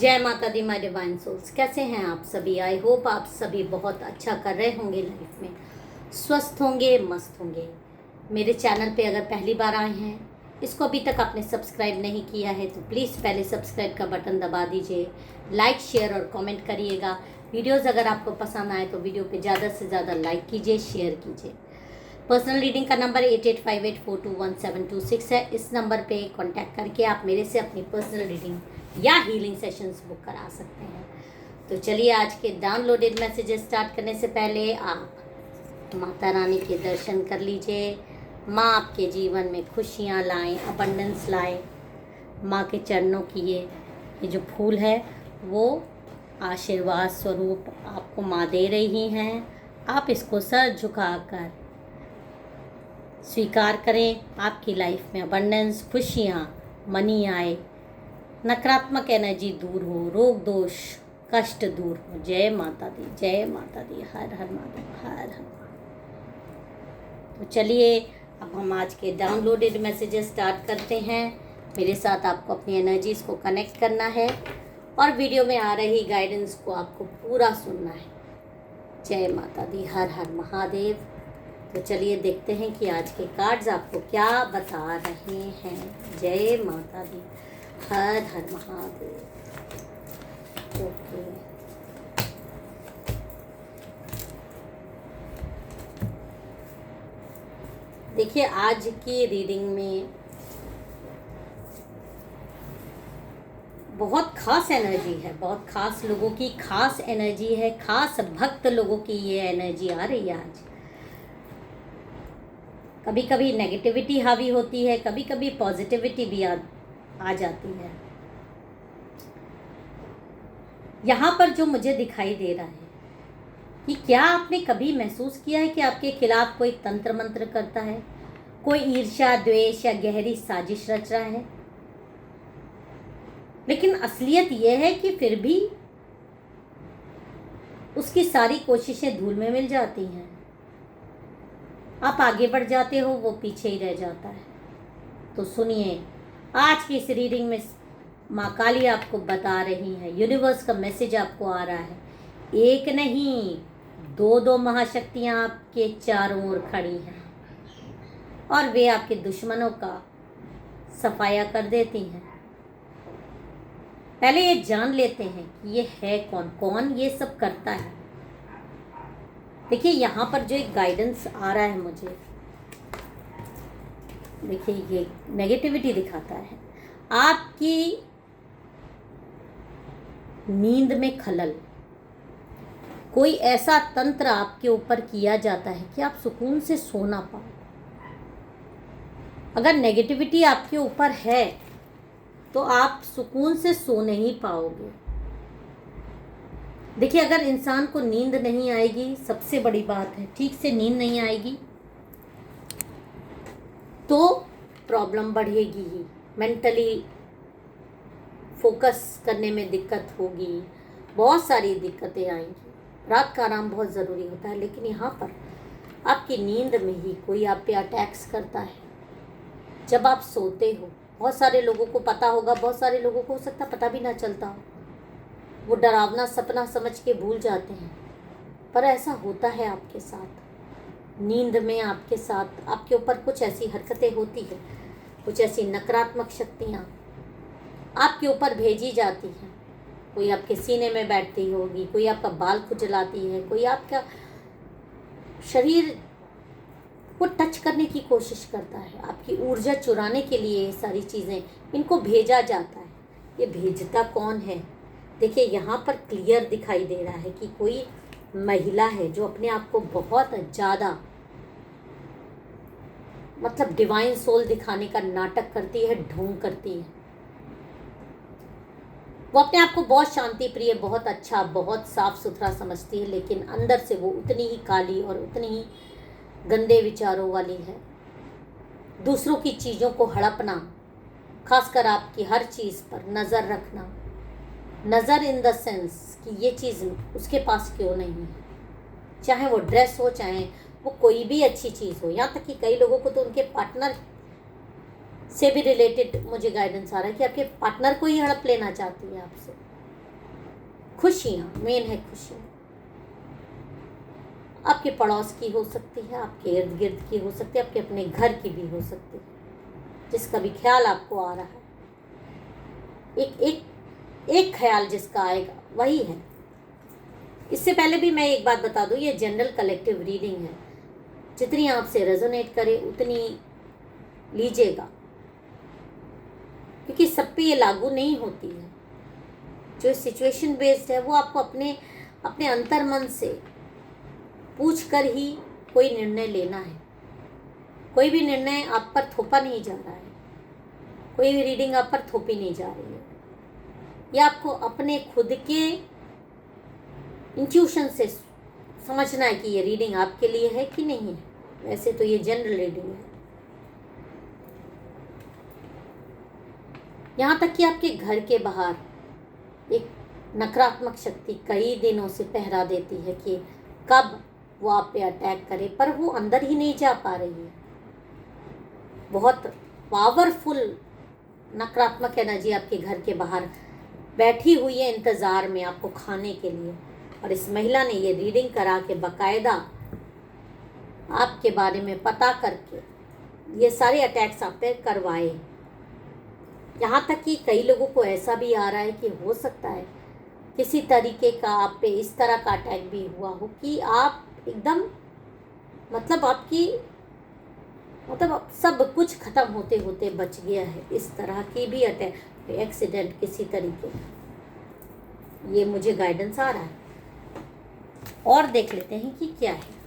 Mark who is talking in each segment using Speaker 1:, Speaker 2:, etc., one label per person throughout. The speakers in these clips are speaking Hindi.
Speaker 1: जय माता दी माय डिवाइन सोल्स। कैसे हैं आप सभी? आई होप आप सभी बहुत अच्छा कर रहे होंगे, लाइफ में स्वस्थ होंगे, मस्त होंगे। मेरे चैनल पे अगर पहली बार आए हैं, इसको अभी तक आपने सब्सक्राइब नहीं किया है तो प्लीज़ पहले सब्सक्राइब का बटन दबा दीजिए। लाइक, शेयर और कमेंट करिएगा। वीडियोज़ अगर आपको पसंद आए तो वीडियो पे ज़्यादा से ज़्यादा लाइक कीजिए, शेयर कीजिए। पर्सनल रीडिंग का नंबर 8858421726 है। इस नंबर पे कांटेक्ट करके आप मेरे से अपनी पर्सनल रीडिंग या हीलिंग सेशंस बुक करा सकते हैं। तो चलिए, आज के डाउनलोडेड मैसेजेस स्टार्ट करने से पहले आप माता रानी के दर्शन कर लीजिए। माँ आपके जीवन में खुशियाँ लाएं, अबंडेंस लाएं। माँ के चरणों की ये जो फूल है वो आशीर्वाद स्वरूप आपको माँ दे रही हैं। आप इसको सर झुकाकर स्वीकार करें। आपकी लाइफ में अबंडेंस, खुशियाँ, मनी आए, नकारात्मक एनर्जी दूर हो, रोग दोष कष्ट दूर हो। जय माता दी, जय माता दी, हर हर महादेव, हर हर। तो चलिए, अब हम आज के डाउनलोडेड मैसेजेस स्टार्ट करते हैं। मेरे साथ आपको अपनी एनर्जीज को कनेक्ट करना है और वीडियो में आ रही गाइडेंस को आपको पूरा सुनना है। जय माता दी, हर हर महादेव। तो चलिए देखते हैं कि आज के कार्ड्स आपको क्या बता रहे हैं। जय माता दी, हर हर महादेव। ओके, देखिए आज की रीडिंग में बहुत खास एनर्जी है, बहुत खास लोगों की खास एनर्जी है, खास भक्त लोगों की ये एनर्जी आ रही है आज। कभी कभी नेगेटिविटी हावी होती है, कभी कभी पॉजिटिविटी भी आ जाती है। यहाँ पर जो मुझे दिखाई दे रहा है कि क्या आपने कभी महसूस किया है कि आपके खिलाफ कोई तंत्र मंत्र करता है, कोई ईर्ष्या, द्वेष या गहरी साजिश रच रहा है, लेकिन असलियत यह है कि फिर भी उसकी सारी कोशिशें धूल में मिल जाती हैं। आप आगे बढ़ जाते हो, वो पीछे ही रह जाता है। तो सुनिए, आज की इस रीडिंग में माँ काली आपको बता रही है, यूनिवर्स का मैसेज आपको आ रहा है। एक नहीं, दो महाशक्तियाँ आपके चारों ओर खड़ी हैं और वे आपके दुश्मनों का सफाया कर देती हैं। पहले ये जान लेते हैं कि ये है कौन, कौन ये सब करता है। देखिए यहाँ पर जो एक गाइडेंस आ रहा है मुझे, देखिए ये नेगेटिविटी दिखाता है। आपकी नींद में खलल, कोई ऐसा तंत्र आपके ऊपर किया जाता है कि आप सुकून से सो ना पाओ। अगर नेगेटिविटी आपके ऊपर है तो आप सुकून से सो नहीं पाओगे। देखिए, अगर इंसान को नींद नहीं आएगी, सबसे बड़ी बात है, ठीक से नींद नहीं आएगी तो प्रॉब्लम बढ़ेगी ही। मेंटली फोकस करने में दिक्कत होगी, बहुत सारी दिक्कतें आएंगी। रात का आराम बहुत ज़रूरी होता है, लेकिन यहाँ पर आपकी नींद में ही कोई आप पे अटैक्स करता है जब आप सोते हो। बहुत सारे लोगों को पता होगा, बहुत सारे लोगों को हो सकता पता भी ना चलता हो। वो डरावना सपना समझ के भूल जाते हैं, पर ऐसा होता है आपके साथ। नींद में आपके साथ, आपके ऊपर कुछ ऐसी हरकतें होती है, कुछ ऐसी नकारात्मक शक्तियाँ आपके ऊपर भेजी जाती हैं। कोई आपके सीने में बैठती होगी, कोई आपका बाल खुजलाती है, कोई आपका शरीर को टच करने की कोशिश करता है। आपकी ऊर्जा चुराने के लिए ये सारी चीज़ें इनको भेजा जाता है। ये भेजता कौन है? देखिए यहाँ पर क्लियर दिखाई दे रहा है कि कोई महिला है जो अपने आप को बहुत ज़्यादा मतलब डिवाइन सोल दिखाने का नाटक करती है, ढोंग करती है। वो अपने आप को बहुत शांति प्रिय, बहुत अच्छा, बहुत साफ सुथरा समझती है, लेकिन अंदर से वो उतनी ही काली और उतनी ही गंदे विचारों वाली है। दूसरों की चीज़ों को हड़पना, खासकर आपकी हर चीज़ पर नज़र रखना। नज़र इन द सेंस कि ये चीज़ उसके पास क्यों नहीं है, चाहे वो ड्रेस हो, चाहे वो कोई भी अच्छी चीज़ हो। यहाँ तक कि कई लोगों को तो उनके पार्टनर से भी रिलेटेड मुझे गाइडेंस आ रहा है कि आपके पार्टनर को ही हड़प लेना चाहती है आपसे। खुशियाँ, मेन है खुशियाँ। आपके पड़ोस की हो सकती है, आपके इर्द गिर्द की हो सकती है, आपके अपने घर की भी हो सकती है, जिसका भी ख्याल आपको आ रहा है। एक एक एक ख्याल जिसका आएगा वही है। इससे पहले भी मैं एक बात बता दूं, ये जनरल कलेक्टिव रीडिंग है। जितनी आपसे रेजोनेट करे उतनी लीजिएगा, क्योंकि सब पे ये लागू नहीं होती है। जो सिचुएशन बेस्ड है वो आपको अपने अपने अंतर मन से पूछ कर ही कोई निर्णय लेना है। कोई भी निर्णय आप पर थोपा नहीं जा रहा है, कोई भी रीडिंग आप पर थोपी नहीं जा रही है। ये आपको अपने खुद के इंट्यूशन से समझना है कि ये रीडिंग आपके लिए है कि नहीं है। वैसे तो ये जनरल रीडिंग है। यहाँ तक कि आपके घर के बाहर एक नकारात्मक शक्ति कई दिनों से पहरा देती है कि कब वो आप पे अटैक करे, पर वो अंदर ही नहीं जा पा रही है। बहुत पावरफुल नकारात्मक एनर्जी आपके घर के बाहर बैठी हुई है इंतज़ार में आपको खाने के लिए। और इस महिला ने ये रीडिंग करा के बाकायदा आपके बारे में पता करके ये सारे अटैक्स आप पे करवाए। यहाँ तक कि कई लोगों को ऐसा भी आ रहा है कि हो सकता है किसी तरीके का आप पे इस तरह का अटैक भी हुआ हो कि आप एकदम मतलब सब कुछ ख़त्म होते होते बच गया है। इस तरह की भी अटैक, एक्सीडेंट किसी तरीके का, ये मुझे गाइडेंस आ रहा है। और देख लेते हैं कि क्या है।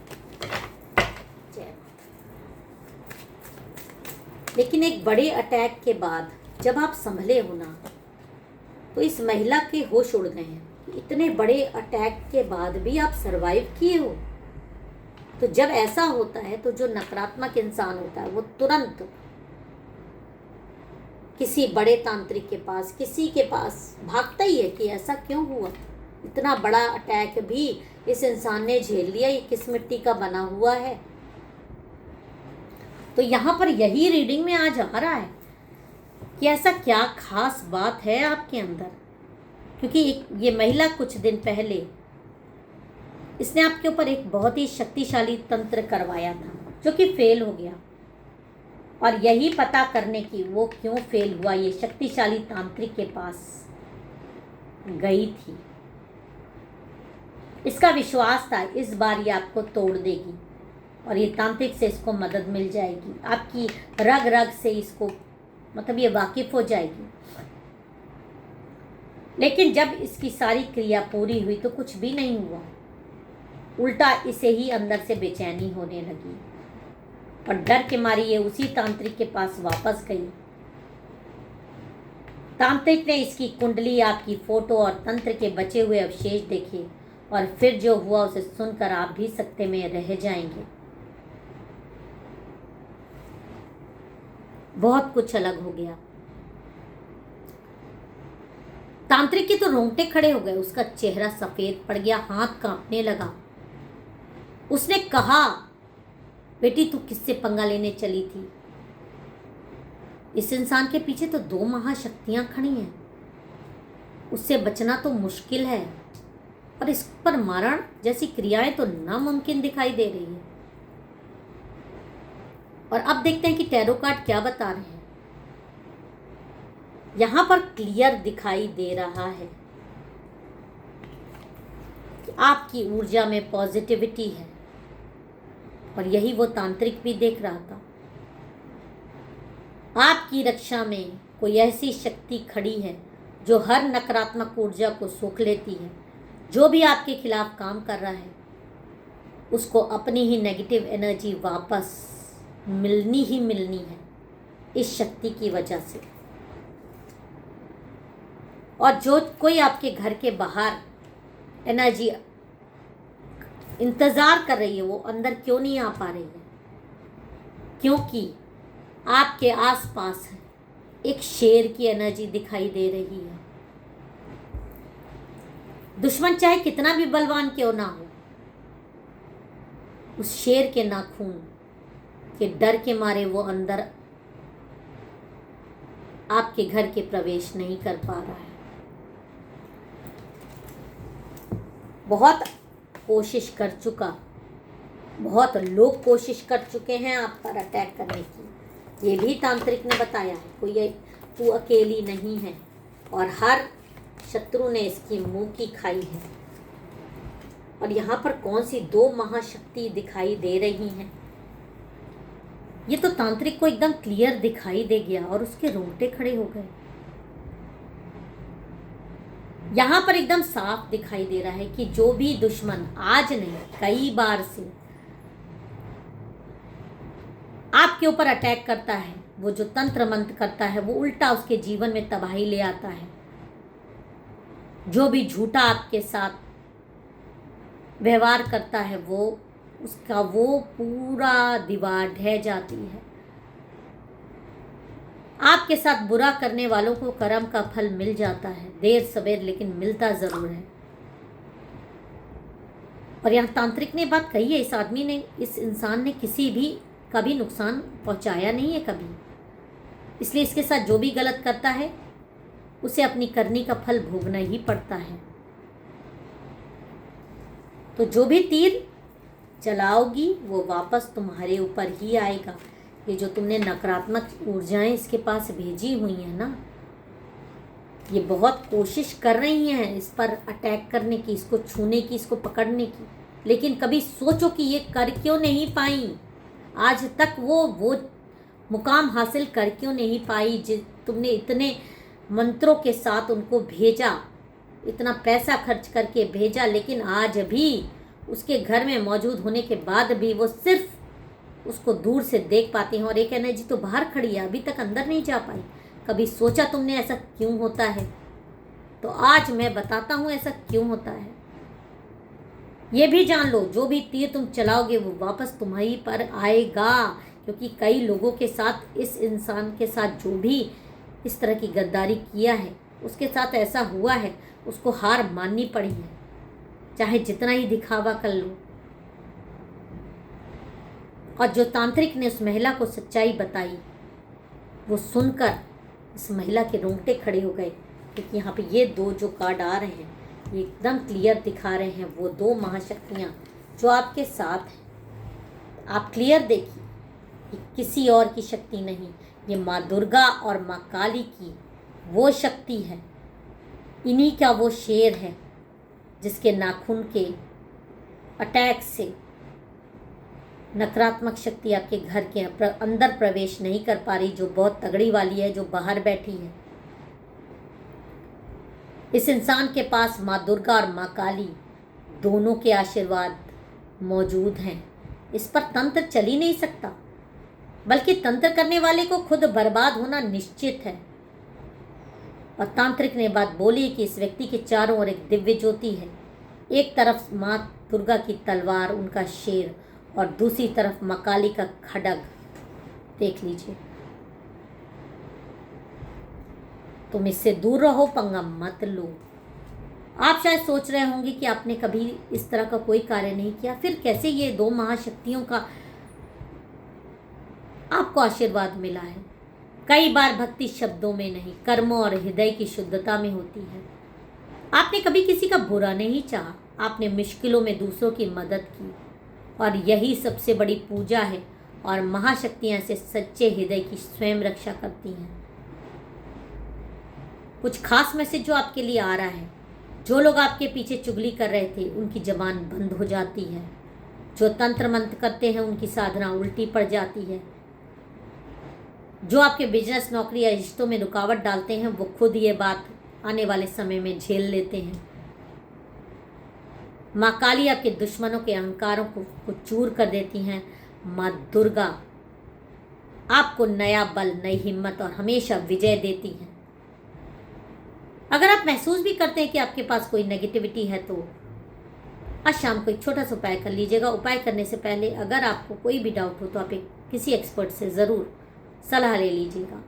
Speaker 1: लेकिन एक बड़े अटैक के बाद जब आप संभले हो ना, तो इस महिला के होश उड़ गए हैं। इतने बड़े अटैक के बाद भी आप सरवाइव किए हो। तो जब ऐसा होता है तो जो नकारात्मक इंसान होता है वो तुरंत किसी बड़े तांत्रिक के पास, किसी के पास भागता ही है कि ऐसा क्यों हुआ। इतना बड़ा अटैक भी इस इंसान ने झेल लिया, ये किस मिट्टी का बना हुआ है। तो यहाँ पर यही रीडिंग में आज आ रहा है कि ऐसा क्या खास बात है आपके अंदर। क्योंकि ये महिला कुछ दिन पहले इसने आपके ऊपर एक बहुत ही शक्तिशाली तंत्र करवाया था जो कि फेल हो गया। और यही पता करने की वो क्यों फेल हुआ ये शक्तिशाली तांत्रिक के पास गई थी। इसका विश्वास था इस बार ये आपको तोड़ देगी और ये तांत्रिक से इसको मदद मिल जाएगी, आपकी रग रग से इसको मतलब ये वाकिफ हो जाएगी। लेकिन जब इसकी सारी क्रिया पूरी हुई तो कुछ भी नहीं हुआ, उल्टा इसे ही अंदर से बेचैनी होने लगी और डर के मारी ये उसी तांत्रिक के पास वापस गई। तांत्रिक ने इसकी कुंडली, आपकी फोटो और तंत्र के बचे हुए अवशेष देखे और फिर जो हुआ उसे सुनकर आप भी सकते में रह जाएंगे। बहुत कुछ अलग हो गया। तांत्रिक के तो रोंगटे खड़े हो गए, उसका चेहरा सफेद पड़ गया, हाथ कांपने लगा। उसने कहा, बेटी तू किससे पंगा लेने चली थी? इस इंसान के पीछे तो 2 महाशक्तियां खड़ी हैं, उससे बचना तो मुश्किल है और इस पर मारण जैसी क्रियाएं तो नामुमकिन दिखाई दे रही है। और अब देखते हैं कि टैरो कार्ड क्या बता रहे हैं। यहां पर क्लियर दिखाई दे रहा है कि आपकी ऊर्जा में पॉजिटिविटी है और यही वो तांत्रिक भी देख रहा था। आपकी रक्षा में कोई ऐसी शक्ति खड़ी है जो हर नकारात्मक ऊर्जा को सोख लेती है। जो भी आपके खिलाफ काम कर रहा है उसको अपनी ही नेगेटिव एनर्जी वापस मिलनी ही मिलनी है इस शक्ति की वजह से। और जो कोई आपके घर के बाहर एनर्जी इंतज़ार कर रही है वो अंदर क्यों नहीं आ पा रही है? क्योंकि आपके आसपास एक शेर की एनर्जी दिखाई दे रही है। दुश्मन चाहे कितना भी बलवान क्यों ना हो, उस शेर के नाखून के डर के मारे वो अंदर आपके घर के प्रवेश नहीं कर पा रहा है। बहुत कोशिश कर चुका, बहुत लोग कोशिश कर चुके हैं आप पर अटैक करने की। ये भी तांत्रिक ने बताया है, कोई तू अकेली नहीं है और हर शत्रु ने इसकी मुंह की खाई है। और यहाँ पर कौन सी दो महाशक्ति दिखाई दे रही हैं, ये तो तांत्रिक को एकदम क्लियर दिखाई दे गया और उसके रोंगटे खड़े हो गए। यहाँ पर एकदम साफ दिखाई दे रहा है कि जो भी दुश्मन आज नहीं कई बार से आपके ऊपर अटैक करता है, वो जो तंत्र मंत्र करता है वो उल्टा उसके जीवन में तबाही ले आता है। जो भी झूठा आपके साथ व्यवहार करता है वो उसका वो पूरा दीवार ढह जाती है। आपके साथ बुरा करने वालों को कर्म का फल मिल जाता है, देर सवेर लेकिन मिलता जरूर है। और यहाँ तांत्रिक ने बात कही है, इस आदमी ने, इस इंसान ने किसी भी कभी नुकसान पहुंचाया नहीं है कभी, इसलिए इसके साथ जो भी गलत करता है उसे अपनी करनी का फल भोगना ही पड़ता है। तो जो भी तीर चलाओगी वो वापस तुम्हारे ऊपर ही आएगा। ये जो तुमने नकारात्मक ऊर्जाएं इसके पास भेजी हुई हैं ना, ये बहुत कोशिश कर रही हैं इस पर अटैक करने की, इसको छूने की, इसको पकड़ने की, लेकिन कभी सोचो कि ये कर क्यों नहीं पाई। आज तक वो मुकाम हासिल कर क्यों नहीं पाई। तुमने इतने मंत्रों के साथ उनको भेजा, इतना पैसा खर्च करके भेजा, लेकिन आज भी उसके घर में मौजूद होने के बाद भी वो सिर्फ उसको दूर से देख पाते हैं और एक एनर्जी तो बाहर खड़ी है, अभी तक अंदर नहीं जा पाई। कभी सोचा तुमने ऐसा क्यों होता है? तो आज मैं बताता हूँ ऐसा क्यों होता है। ये भी जान लो, जो भी तीर तुम चलाओगे वो वापस तुम्हारी पर आएगा, क्योंकि कई लोगों के साथ, इस इंसान के साथ जो भी इस तरह की गद्दारी किया है उसके साथ ऐसा हुआ है, उसको हार माननी पड़ी है, चाहे जितना ही दिखावा कर लो। और जो तांत्रिक ने उस महिला को सच्चाई बताई वो सुनकर इस महिला के रोंगटे खड़े हो गए, क्योंकि यहाँ पे ये दो जो कार्ड आ रहे हैं ये एकदम क्लियर दिखा रहे हैं वो दो महाशक्तियाँ जो आपके साथ हैं। आप क्लियर देखिए, ये किसी और की शक्ति नहीं, ये माँ दुर्गा और माँ काली की वो शक्ति है। इन्हीं का वो शेर है जिसके नाखून के अटैक से नकारात्मक शक्ति आपके घर के अंदर प्रवेश नहीं कर पा रही, जो बहुत तगड़ी वाली है, जो बाहर बैठी है। इस इंसान के पास माँ दुर्गा और माँ काली दोनों के आशीर्वाद मौजूद हैं। इस पर तंत्र चल ही नहीं सकता, बल्कि तंत्र करने वाले को खुद बर्बाद होना निश्चित है। और तांत्रिक ने बात बोली कि इस व्यक्ति के चारों ओर एक दिव्य ज्योति है। एक तरफ माँ दुर्गा की तलवार, उनका शेर, और दूसरी तरफ माँ काली का खड्ग। देख लीजिए, तुम इससे दूर रहो, पंगा मत लो। आप शायद सोच रहे होंगे कि आपने कभी इस तरह का कोई कार्य नहीं किया, फिर कैसे ये दो महाशक्तियों का आपको आशीर्वाद मिला है। कई बार भक्ति शब्दों में नहीं, कर्मों और हृदय की शुद्धता में होती है। आपने कभी किसी का बुरा नहीं चाहा, आपने मुश्किलों में दूसरों की मदद की, और यही सबसे बड़ी पूजा है। और महाशक्तियाँ से सच्चे हृदय की स्वयं रक्षा करती हैं। कुछ खास मैसेज जो आपके लिए आ रहा है, जो लोग आपके पीछे चुगली कर रहे थे उनकी जबान बंद हो जाती है, जो तंत्र मंत्र करते हैं उनकी साधना उल्टी पड़ जाती है, जो आपके बिजनेस, नौकरी या रिश्तों में रुकावट डालते हैं वो खुद ये बात आने वाले समय में झेल लेते हैं। माँ काली आपके दुश्मनों के अहंकारों को चूर कर देती हैं। माँ दुर्गा आपको नया बल, नई हिम्मत और हमेशा विजय देती हैं। अगर आप महसूस भी करते हैं कि आपके पास कोई नेगेटिविटी है तो आज शाम को एक छोटा सा उपाय कर लीजिएगा। उपाय करने से पहले अगर आपको कोई भी डाउट हो तो आप किसी एक्सपर्ट से ज़रूर सलाह ले लीजिएगा।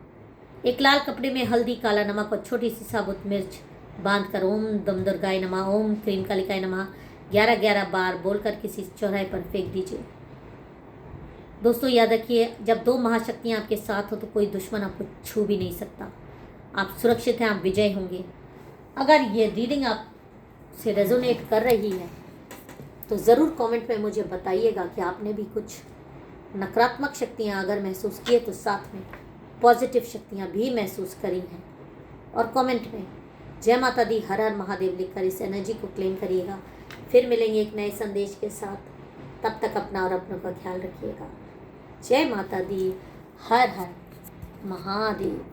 Speaker 1: एक लाल कपड़े में हल्दी, काला नमक और छोटी सी साबुत मिर्च बांधकर ओम दम दुर्गाय नमः, ओम क्रीम कालिकाय नमः 11-11 बार बोलकर किसी चौराहे पर फेंक दीजिए। दोस्तों याद रखिए, जब दो महाशक्तियाँ आपके साथ हो तो कोई दुश्मन आपको छू भी नहीं सकता। आप सुरक्षित हैं, आप विजय होंगे। अगर ये रीडिंग आप से रेजोनेट कर रही है तो ज़रूर कमेंट में मुझे बताइएगा कि आपने भी कुछ नकारात्मक शक्तियाँ अगर महसूस किए तो साथ में पॉजिटिव शक्तियाँ भी महसूस करी हैं। और कमेंट में जय माता दी, हर हर महादेव लिखकर इस एनर्जी को क्लेम करिएगा। फिर मिलेंगे एक नए संदेश के साथ, तब तक अपना और अपनों का ख्याल रखिएगा। जय माता दी, हर हर महादेव।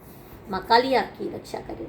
Speaker 1: माँ काली आपकी रक्षा करे।